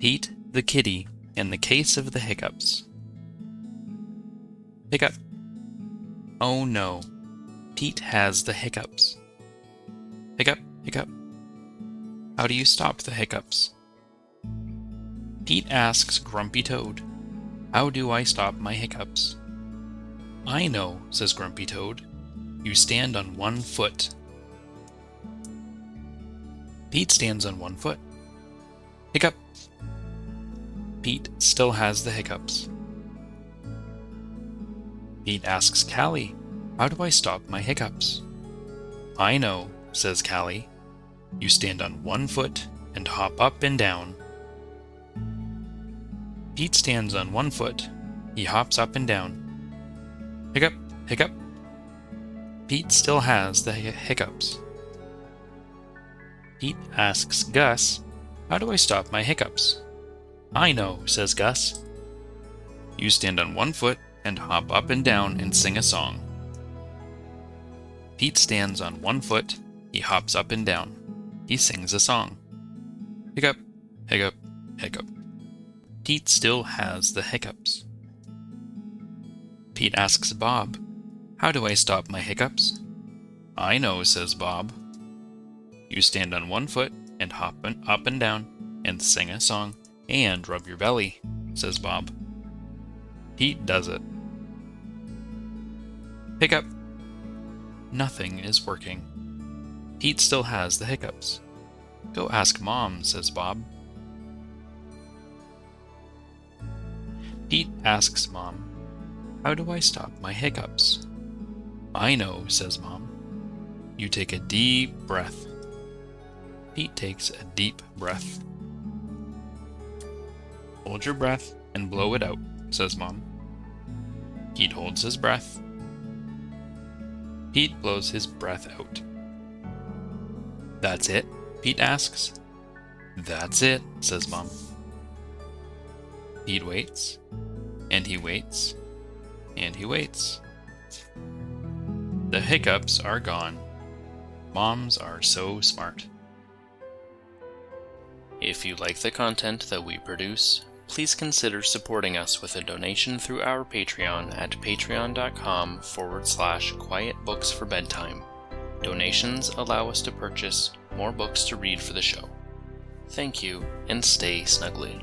Pete the Kitty and the Case of the Hiccups. Hiccup. Oh no, Pete has the hiccups. Hiccup, hiccup. How do you stop the hiccups? Pete asks Grumpy Toad, "How do I stop my hiccups?" "I know," says Grumpy Toad. "You stand on one foot." Pete stands on one foot. Hiccup. Pete still has the hiccups. Pete asks Callie, "How do I stop my hiccups?" "I know," says Callie. "You stand on one foot and hop up and down." Pete stands on one foot. He hops up and down. Hiccup, hiccup. Pete still has the hiccups. Pete asks Gus, "How do I stop my hiccups?" "I know," says Gus. "You stand on one foot and hop up and down and sing a song." Pete stands on one foot. He hops up and down. He sings a song. Hiccup, hiccup, hiccup. Pete still has the hiccups. Pete asks Bob, "How do I stop my hiccups?" "I know," says Bob. "You stand on one foot and hop up and down and sing a song and rub your belly," says Bob. Pete does it. Hiccup. Nothing is working. Pete still has the hiccups. "Go ask Mom," says Bob. Pete asks Mom, "How do I stop my hiccups?" "I know," says Mom. "You take a deep breath." Pete takes a deep breath. "Hold your breath and blow it out," says Mom. Pete holds his breath. Pete blows his breath out. "That's it?" Pete asks. "That's it," says Mom. Pete waits, and he waits, and he waits. The hiccups are gone. Moms are so smart. If you like the content that we produce, please consider supporting us with a donation through our Patreon at patreon.com/quietbooksforbedtime. Donations allow us to purchase more books to read for the show. Thank you, and stay snuggly.